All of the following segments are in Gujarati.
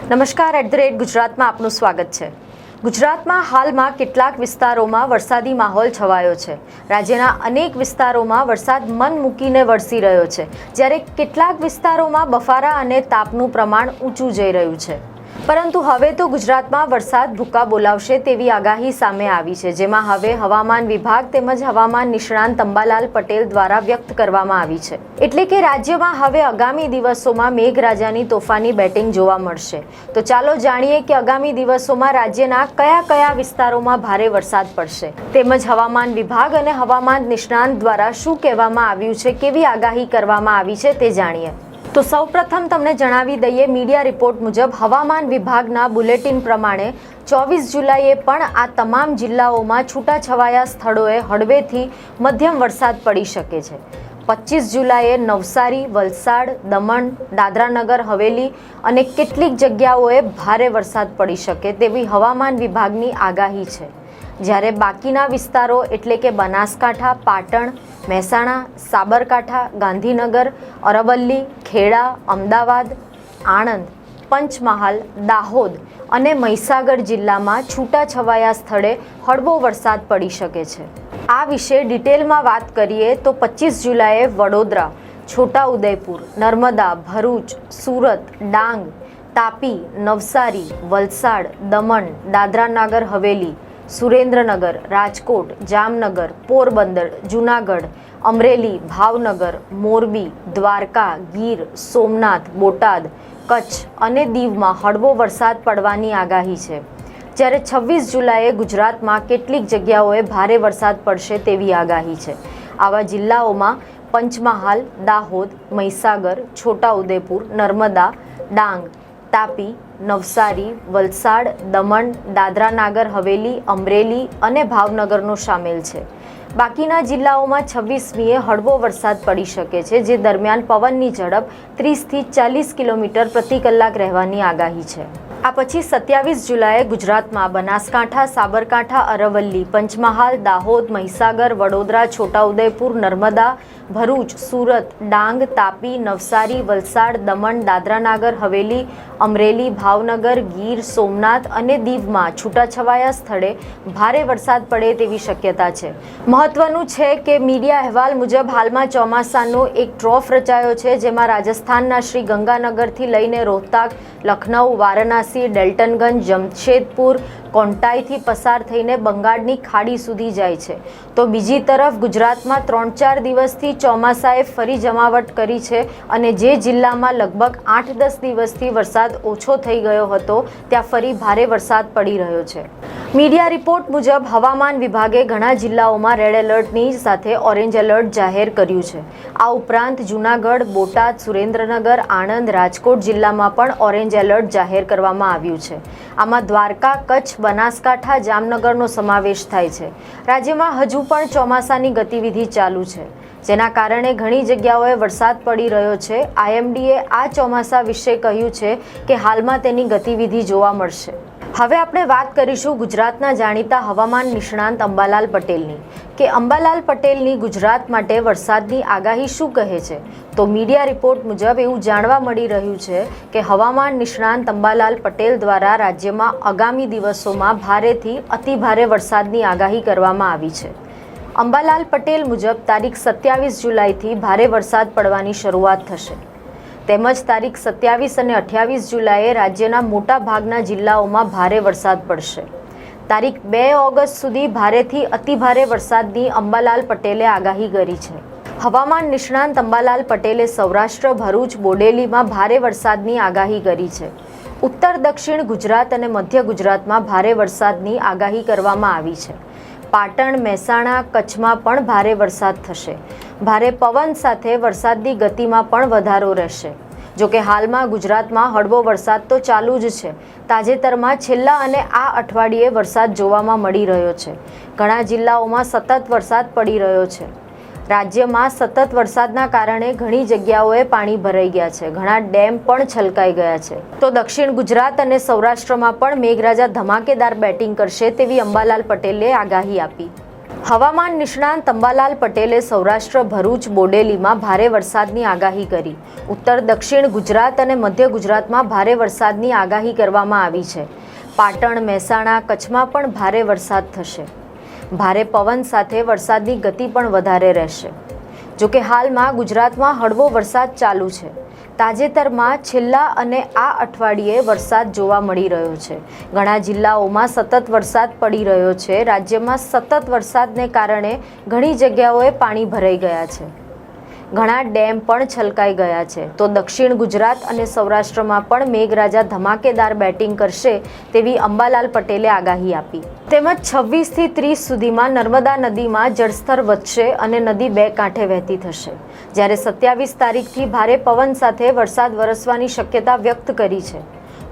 નમસ્કાર @ગુજરાતમાં આપનું સ્વાગત છે। ગુજરાતમાં હાલમાં કેટલાક વિસ્તારોમાં વરસાદી માહોલ છવાયો છે। રાજ્યના અનેક વિસ્તારોમાં વરસાદ મન મૂકીને વરસી રહ્યો છે, જ્યારે કેટલાક વિસ્તારોમાં બફારા અને તાપનું પ્રમાણ ઊંચું જઈ રહ્યું છે। પરંતુ હવે તો ગુજરાતમાં વરસાદ ભૂકા બોલાવશે તેવી આગાહી સામે આવી છે, જેમાં હવે હવામાન વિભાગ તેમજ હવામાન નિષ્ણાંત અંબાલાલ પટેલ દ્વારા વ્યક્ત કરવામાં આવી છે। એટલે કે રાજ્યમાં હવે આગામી દિવસોમાં મેઘરાજાની તોફાની બેટિંગ જોવા મળશે। તો ચાલો જાણીએ કે આગામી દિવસોમાં રાજ્યના કયા કયા વિસ્તારોમાં ભારે વરસાદ પડશે, તેમજ હવામાન વિભાગ અને હવામાન નિષ્ણાંત દ્વારા શું કહેવામાં આવ્યું છે, કેવી આગાહી કરવામાં આવી છે તે જાણીએ। તો સૌપ્રથમ તમને જણાવી દઈએ, મીડિયા રિપોર્ટ મુજબ હવામાન વિભાગના બુલેટિન પ્રમાણે 24 જુલાઈએ પણ આ તમામ જિલ્લાઓમાં છૂટાછવાયા સ્થળોએ હળવેથી મધ્યમ વરસાદ પડી શકે છે। 25 જુલાઈએ નવસારી, વલસાડ, દમણ, દાદરાનગર હવેલી અને કેટલીક જગ્યાઓએ ભારે વરસાદ પડી શકે તેવી હવામાન વિભાગની આગાહી છે, જ્યારે બાકીના વિસ્તારો એટલે કે બનાસકાંઠા, પાટણ, મહેસાણા, સાબરકાંઠા, ગાંધીનગર, અરવલ્લી, ખેડા, અમદાવાદ, આણંદ, પંચમહાલ, દાહોદ અને મહીસાગર જિલ્લામાં છૂટાછવાયા સ્થળે હળવો વરસાદ પડી શકે છે। આ વિશે ડિટેલમાં વાત કરીએ તો 25 જુલાઈએ વડોદરા, છોટાઉદેપુર, નર્મદા, ભરૂચ, સુરત, ડાંગ, તાપી, નવસારી, વલસાડ, દમણ, દાદરાનગર હવેલી, સુરેન્દ્રનગર, રાજકોટ, જામનગર, પોરબંદર, જૂનાગઢ, અમરેલી, ભાવનગર, મોરબી, દ્વારકા, ગીર, સોમનાથ, બોટાદ, કચ્છ અને દીવમાં હળવો વરસાદ પડવાની આગાહી છે, જ્યારે 26 જુલાઈએ ગુજરાતમાં કેટલીક જગ્યાઓએ ભારે વરસાદ પડશે તેવી આગાહી છે। આવા જિલ્લાઓમાં પંચમહાલ, દાહોદ, મહીસાગર, છોટાઉદેપુર, નર્મદા, ડાંગ, તાપી, નવસારી, વલસાડ, દમણ, દાદરાનગર હવેલી, અમરેલી અને ભાવનગરનો સામેલ છે। બાકીના જિલ્લાઓમાં 26મીએ હળવો વરસાદ પડી શકે છે, જે દરમિયાન પવનની ઝડપ 30થી 40 કિલોમીટર પ્રતિ કલાક રહેવાની આગાહી છે। આ પછી 27 જુલાઈએ ગુજરાતમાં બનાસકાંઠા, સાબરકાંઠા, અરવલ્લી, પંચમહાલ, દાહોદ, મહીસાગર, વડોદરા, છોટાઉદેપુર, નર્મદા, ભરૂચ, સુરત, ડાંગ, તાપી, નવસારી, વલસાડ, દમણ, દાદરાનગર હવેલી, અમરેલી, ભાવનગર, ગીર, સોમનાથ અને દીવમાં છૂટાછવાયા સ્થળે ભારે વરસાદ પડે તેવી શક્યતા છે। મહત્વનું છે કે મીડિયા અહેવાલ મુજબ હાલમાં ચોમાસાનો એક ટ્રોફ રચાયો છે, જેમાં રાજસ્થાનના શ્રી ગંગાનગરથી લઈને રોહતાક, લખનઉ, વારાણસી, ડેલ્ટનગંજ, જમશેદપુર, કોન્ટાઈથી પસાર થઈને બંગાળની ખાડી સુધી જાય છે। તો બીજી તરફ ગુજરાતમાં 3-4 દિવસથી ચોમાસાએ ફરી જમાવટ કરી છે અને જે જિલ્લામાં લગભગ 8-10 દિવસથી વરસાદ ઓછો થઈ ગયો હતો, ત્યાં ફરી ભારે વરસાદ પડી રહ્યો છે। મીડિયા રિપોર્ટ મુજબ હવામાન વિભાગે ઘણા જિલ્લાઓમાં રેડ એલર્ટની સાથે ઓરેન્જ એલર્ટ જાહેર કર્યું છે। આ ઉપરાંત જૂનાગઢ, બોટાદ, સુરેન્દ્રનગર, આણંદ, રાજકોટ જિલ્લામાં પણ ઓરેન્જ એલર્ટ જાહેર કરવામાં આવ્યું છે। આમાં દ્વારકા, કચ્છ, બનાસકાંઠા, જામનગરનો સમાવેશ થાય છે। રાજ્યમાં હજુ પણ ચોમાસાની ગતિવિધિ ચાલુ છે, જેના કારણે ઘણી જગ્યાઓએ વરસાદ પડી રહ્યો છે। IMDએ આ ચોમાસા વિશે કહ્યું છે કે હાલમાં તેની ગતિવિધિ જોવા મળશે। હવે આપણે વાત કરીશું ગુજરાતના જાણીતા હવામાન નિષ્ણાંત અંબાલાલ પટેલની, કે અંબાલાલ પટેલની ગુજરાત માટે વરસાદની આગાહી શું કહે છે। તો મીડિયા રિપોર્ટ મુજબ એવું જાણવા મળી રહ્યું છે કે હવામાન નિષ્ણાંત અંબાલાલ પટેલ દ્વારા રાજ્યમાં આગામી દિવસોમાં ભારેથી અતિભારે વરસાદની આગાહી કરવામાં આવી છે। અંબાલાલ પટેલ મુજબ તારીખ 27 જુલાઈથી ભારે વરસાદ પડવાની શરૂઆત થશે, તેમજ તારીખ 27 અને 28 જુલાઈએ રાજ્યના મોટા ભાગના જિલ્લાઓમાં ભારે વરસાદ પડશે। તારીખ 2 ઓગસ્ટ સુધી ભારેથી અતિભારે વરસાદની અંબાલાલ પટેલે આગાહી કરી છે। હવામાન નિષ્ણાંત અંબાલાલ પટેલે સૌરાષ્ટ્ર, ભરૂચ, બોડેલીમાં ભારે વરસાદની આગાહી કરી છે। ઉત્તર દક્ષિણ ગુજરાત અને મધ્ય ગુજરાતમાં ભારે વરસાદની આગાહી કરવામાં આવી છે। પાટણ, મહેસાણા, કચ્છમાં પણ ભારે વરસાદ થશે। ભારે પવન સાથે વરસાદની ગતિમાં પણ વધારો રહેશે। જોકે હાલમાં ગુજરાતમાં હળવો વરસાદ તો ચાલુ જ છે। તાજેતરમાં છેલ્લા અને આ અઠવાડિયે વરસાદ જોવામાં મળી રહ્યો છે। ઘણા જિલ્લાઓમાં સતત વરસાદ પડી રહ્યો છે। રાજ્યમાં સતત વરસાદના કારણે ઘણી જગ્યાઓએ પાણી ભરાઈ ગયા છે। ઘણા ડેમ પણ છલકાઈ ગયા છે। તો દક્ષિણ ગુજરાત અને સૌરાષ્ટ્રમાં પણ મેઘરાજા ધમાકેદાર બેટિંગ કરશે તેવી અંબાલાલ પટેલે આગાહી આપી। હવામાન નિષ્ણાંત અંબાલાલ પટેલે સૌરાષ્ટ્ર ભરૂચ બોડેલીમાં ભારે વરસાદની આગાહી કરી. ઉત્તર દક્ષિણ ગુજરાત અને મધ્ય ગુજરાતમાં ભારે વરસાદની આગાહી કરવામાં આવી છે. પાટણ, મહેસાણા, કચ્છમાં પણ ભારે વરસાદ થશે. ભારે પવન સાથે વરસાદની ગતિ પણ વધારે રહેશે. જોકે હાલમાં ગુજરાતમાં હળવો વરસાદ ચાલુ છે. તાજેતરમાં છેલ્લા અને આ અઠવાડિયે વરસાદ જોવા મળી રહ્યો છે. ઘણા જિલ્લાઓમાં સતત વરસાદ પડી રહ્યો છે. રાજ્યમાં સતત વરસાદને કારણે ઘણી જગ્યાઓએ પાણી ભરાઈ ગયા છે. ઘણા ડેમ પણ છલકાઈ ગયા છે. તો દક્ષિણ ગુજરાત અને સૌરાષ્ટ્રમાં પણ મેઘરાજા ધમાકેદાર બેટિંગ કરશે તેવી અંબાલાલ પટેલે આગાહી આપી. તેમજ 26 થી 30 સુધીમાં નર્મદા નદીમાં જળસ્તર વધશે અને નદી બે કાંઠે વહેતી થશે. જ્યારે 27 તારીખથી ભારે પવન સાથે વરસાદ વરસવાની શક્યતા વ્યક્ત કરી છે.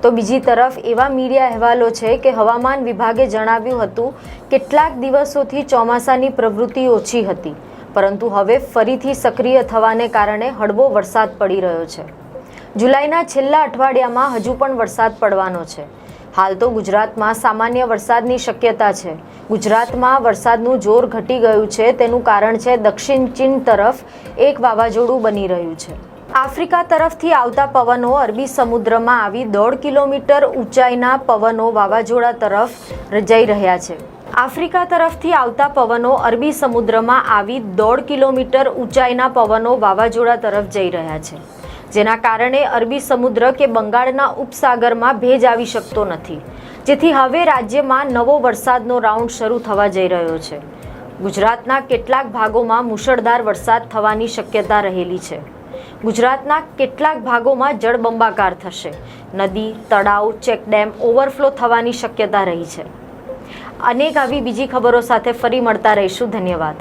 તો બીજી તરફ એવા મીડિયા અહેવાલો છે કે હવામાન વિભાગે જણાવ્યું હતું કેટલાક દિવસોથી ચોમાસાની પ્રવૃત્તિ ઓછી હતી, પરંતુ હવે ફરીથી સક્રિય થવાને કારણે હળવો વરસાદ પડી રહ્યો છે. જુલાઈના છેલ્લા અઠવાડિયામાં હજુ પણ વરસાદ પડવાનો છે. હાલ તો ગુજરાતમાં સામાન્ય વરસાદની શક્યતા છે. ગુજરાતમાં વરસાદનું જોર ઘટી ગયું છે. તેનું કારણ છે દક્ષિણ ચીન તરફ એક વાવાઝોડું બની રહ્યું છે. આફ્રિકા તરફથી આવતા પવનો અરબી સમુદ્રમાં આવી 1.5 કિલોમીટર ઊંચાઈના પવનો વાવાઝોડા તરફ જઈ રહ્યા છે. આફ્રિકા તરફથી આવતા પવનો અરબી સમુદ્રમાં આવી 1.5 કિલોમીટર ઊંચાઈના પવનો વાવાઝોડા તરફ જઈ રહ્યા છે, જેના કારણે અરબી સમુદ્ર કે બંગાળના ઉપસાગરમાં ભેજ આવી શકતો નથી, જેથી હવે રાજ્યમાં નવો વરસાદનો રાઉન્ડ શરૂ થવા જઈ રહ્યો છે. ગુજરાતના કેટલાક ભાગોમાં મુશળધાર વરસાદ થવાની શક્યતા રહેલી છે. ગુજરાતના કેટલાક ભાગોમાં જળબંબાકાર થશે. નદી, તળાવ, ચેકડેમ ઓવરફ્લો થવાની શક્યતા રહી છે. અનેક આવી બીજી ખબરો સાથે ફરી મળતા રહીશું. ધન્યવાદ.